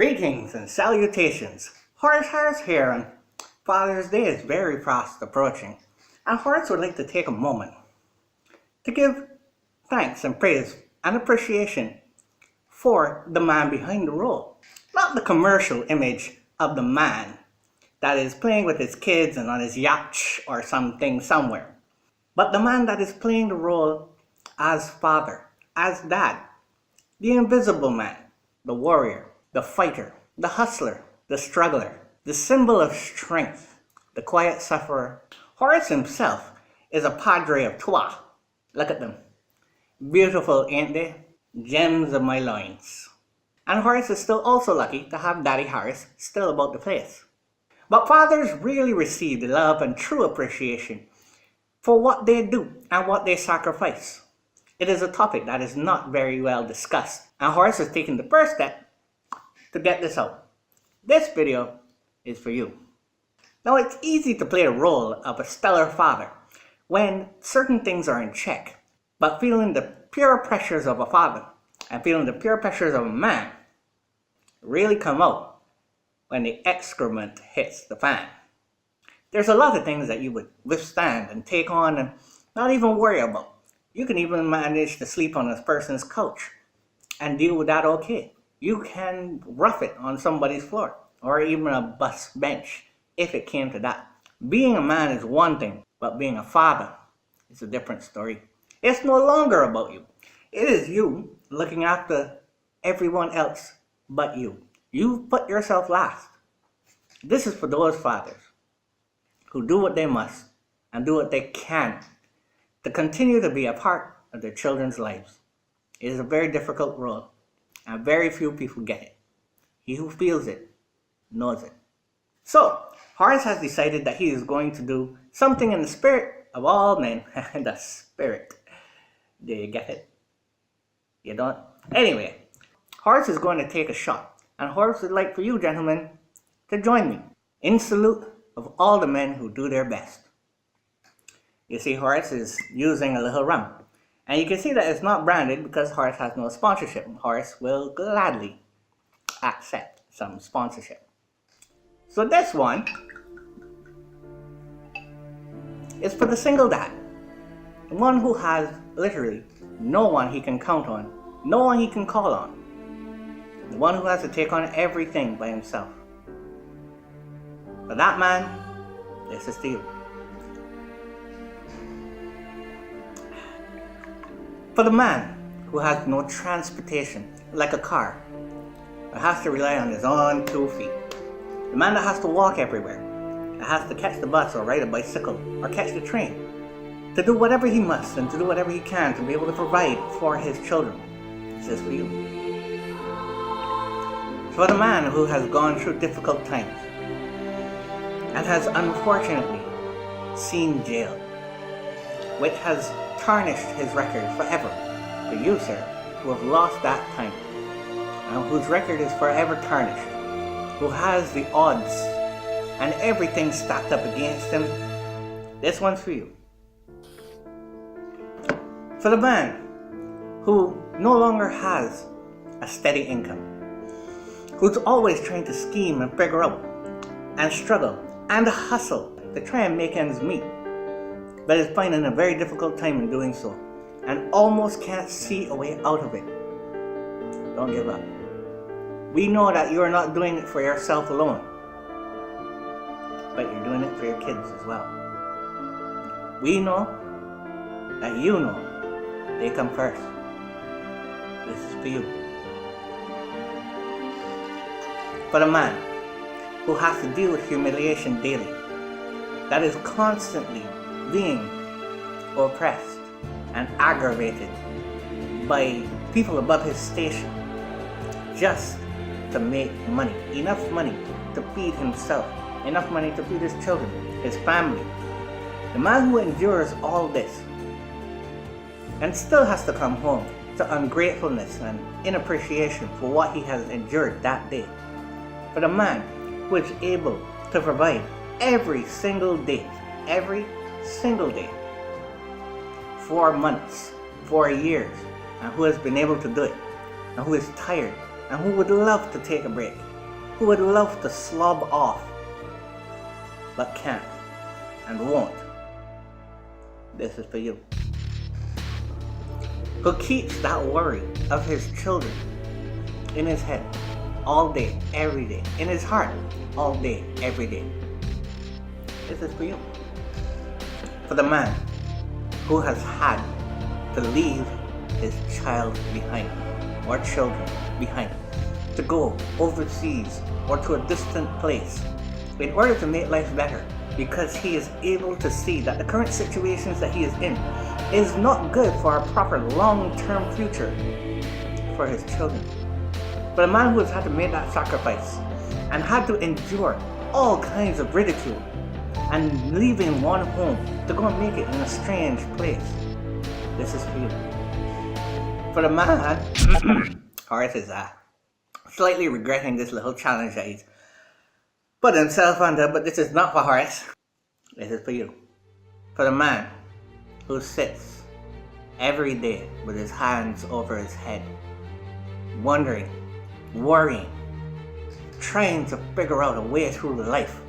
Greetings and salutations. Horace here, and Father's Day is very fast approaching, and Horace would like to take a moment to give thanks and praise and appreciation for the man behind the role. Not the commercial image of the man that is playing with his kids and on his yacht or something somewhere, but the man that is playing the role as father, as dad, the invisible man, the warrior, the fighter, the hustler, the struggler, the symbol of strength, the quiet sufferer. Horace himself is a padre of trois. Look at them. Beautiful, ain't they? Gems of my loins. And Horace is still also lucky to have Daddy Horace still about the place. But fathers really receive the love and true appreciation for what they do and what they sacrifice. It is a topic that is not very well discussed, and Horace is taking the first step to get this out. This video is for you. Now, it's easy to play the role of a stellar father when certain things are in check, but feeling the pure pressures of a father and feeling the pure pressures of a man really come out when the excrement hits the fan. There's a lot of things that you would withstand and take on and not even worry about. You can even manage to sleep on a person's couch and deal with that okay. You can rough it on somebody's floor or even a bus bench if it came to that. Being a man is one thing, but being a father is a different story. It's no longer about you. It is you looking after everyone else but you. You put yourself last. This is for those fathers who do what they must and do what they can to continue to be a part of their children's lives. It is a very difficult role, and very few people get it. He who feels it knows it. So, Horace has decided that he is going to do something in the spirit of all men. The spirit. Do you get it? You don't? Anyway, Horace is going to take a shot, and Horace would like for you, gentlemen, to join me in salute of all the men who do their best. You see, Horace is using a little rum. And you can see that it's not branded because Horace has no sponsorship. Horace will gladly accept some sponsorship. So this one is for the single dad. The one who has literally no one he can count on, no one he can call on. The one who has to take on everything by himself. For that man, this is to you. For the man who has no transportation, like a car, that has to rely on his own 2 feet. The man that has to walk everywhere, that has to catch the bus or ride a bicycle or catch the train, to do whatever he must and to do whatever he can to be able to provide for his children. This is for you. For the man who has gone through difficult times and has unfortunately seen jail, which has tarnished his record forever. For you, sir, who have lost that time, and whose record is forever tarnished, who has the odds and everything stacked up against him, this one's for you. For the man who no longer has a steady income, who's always trying to scheme and figure out and struggle and hustle to try and make ends meet, but is finding a very difficult time in doing so and almost can't see a way out of it. Don't give up. We know that you are not doing it for yourself alone, but you're doing it for your kids as well. We know that you know they come first. This is for you. For the man who has to deal with humiliation daily, that is constantly being oppressed and aggravated by people above his station just to make money, enough money to feed himself, enough money to feed his children, his family. The man who endures all this and still has to come home to ungratefulness and inappreciation for what he has endured that day. For the man who is able to provide every single day, 4 months, 4 years, and who has been able to do it, and who is tired, and who would love to take a break, who would love to slob off, but can't and won't. This is for you. Who keeps that worry of his children in his head all day, every day, in his heart all day, every day. This is for you. For the man who has had to leave his child behind or children behind to go overseas or to a distant place in order to make life better, because he is able to see that the current situations that he is in is not good for a proper long-term future for his children. But a man who has had to make that sacrifice and had to endure all kinds of ridicule and leaving one home to go and make it in a strange place, this is for you. For the man, Horace is slightly regretting this little challenge that he's put himself under, but this is not for Horace. This is for you. For the man who sits every day with his hands over his head, wondering, worrying, trying to figure out a way through life.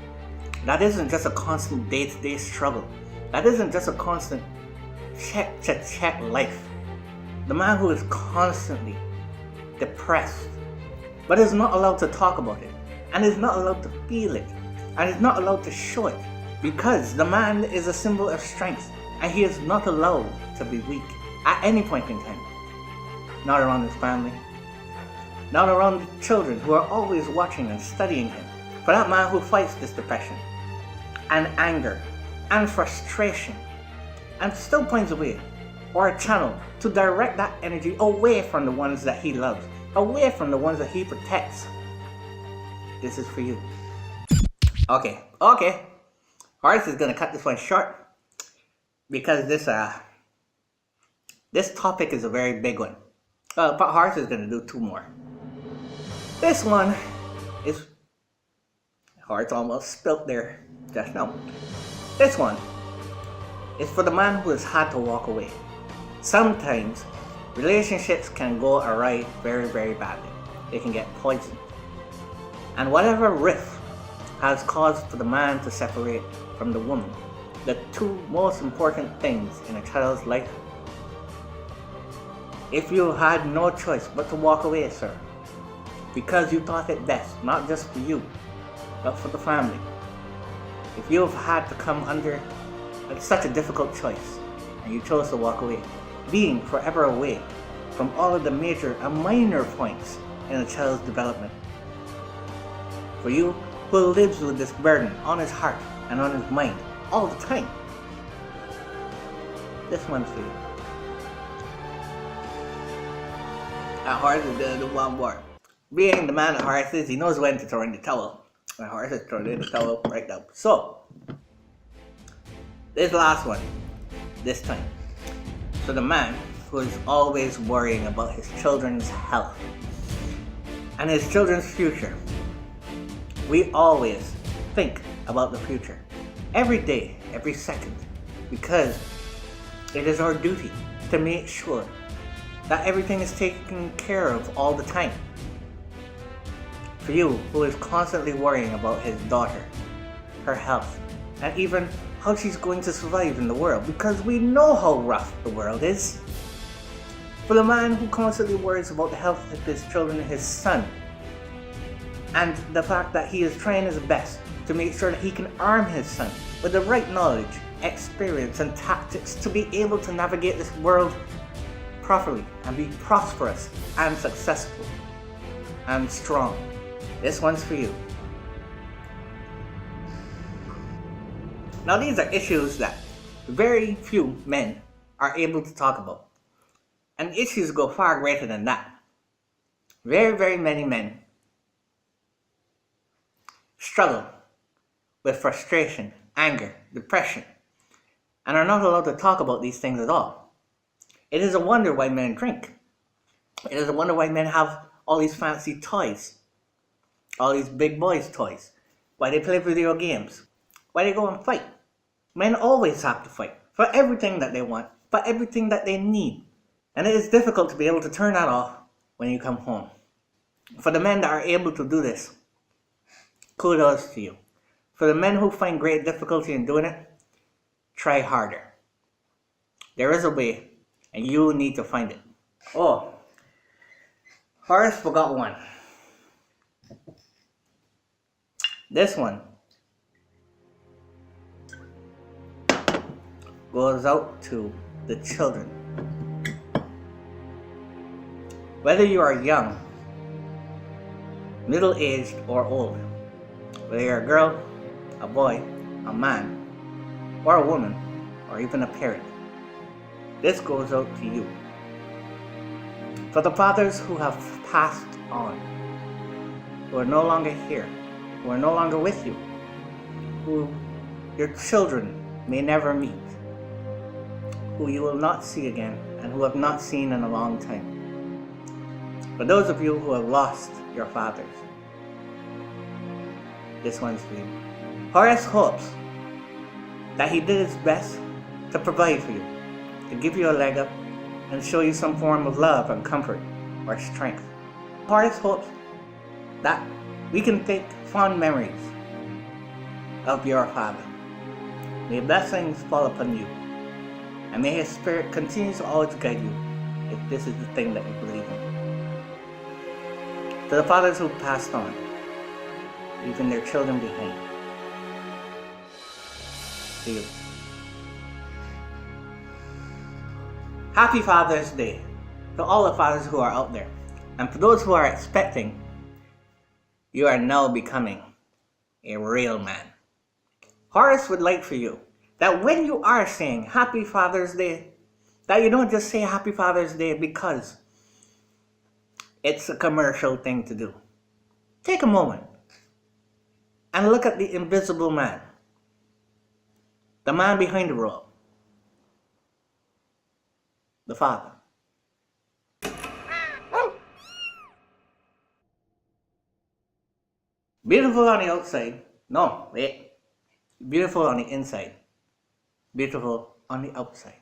That isn't just a constant day-to-day struggle. That isn't just a constant check life. The man who is constantly depressed, but is not allowed to talk about it, and is not allowed to feel it, and is not allowed to show it, because the man is a symbol of strength, and he is not allowed to be weak at any point in time. Not around his family, not around the children who are always watching and studying him. For that man who fights this depression and anger and frustration and still finds a way or a channel to direct that energy away from the ones that he loves, away from the ones that he protects. This is for you. Okay. Horace is gonna cut this one short because this topic is a very big one. But Horace is gonna do two more. This one is, Horace almost spilt there just now. This one is for the man who has had to walk away. Sometimes relationships can go awry very, very badly. They can get poisoned. And whatever rift has caused for the man to separate from the woman, the two most important things in a child's life, if you had no choice but to walk away, sir, because you thought it best, not just for you, but for the family, if you have had to come under such a difficult choice, and you chose to walk away, being forever away from all of the major and minor points in a child's development, for you who lives with this burden on his heart and on his mind all the time, this one's for you. Horace is gonna do one more. Being the man that Horace is, he knows when to throw in the towel. And Horace is throwing in the towel right now. So, this last one, this time, for the man who is always worrying about his children's health and his children's future. We always think about the future, every day, every second, because it is our duty to make sure that everything is taken care of all the time. For you who is constantly worrying about his daughter, her health, and even how she's going to survive in the world, because we know how rough the world is. For the man who constantly worries about the health of his children, his son, and the fact that he is trying his best to make sure that he can arm his son with the right knowledge, experience, and tactics to be able to navigate this world properly and be prosperous and successful and strong. This one's for you. Now these are issues that very few men are able to talk about. And issues go far greater than that. Very, very many men struggle with frustration, anger, depression, and are not allowed to talk about these things at all. It is a wonder why men drink. It is a wonder why men have all these fancy toys, all these big boys toys, why they play video games, why they go and fight. Men always have to fight for everything that they want, for everything that they need. And it is difficult to be able to turn that off when you come home. For the men that are able to do this, kudos to you. For the men who find great difficulty in doing it, try harder. There is a way, and you need to find it. Oh, Horace forgot one. This one goes out to the children. Whether you are young, middle-aged, or old, whether you're a girl, a boy, a man, or a woman, or even a parent, this goes out to you. For the fathers who have passed on, who are no longer here, who are no longer with you, who your children may never meet, who you will not see again, and who have not seen in a long time. For those of you who have lost your fathers, this one's for you. Horace hopes that he did his best to provide for you, to give you a leg up, and show you some form of love and comfort or strength. Horace hopes that we can take fond memories of your father. May blessings fall upon you, and may his spirit continue to always guide you if this is the thing that you believe in. To the fathers who passed on, leaving their children behind, to you. Happy Father's Day to all the fathers who are out there. And for those who are expecting, you are now becoming a real man. Horace would like for you that when you are saying Happy Father's Day, that you don't just say Happy Father's Day because it's a commercial thing to do. Take a moment and look at the invisible man, the man behind the role, the Father. Beautiful on the outside. No, wait. Beautiful on the inside. Beautiful on the outside.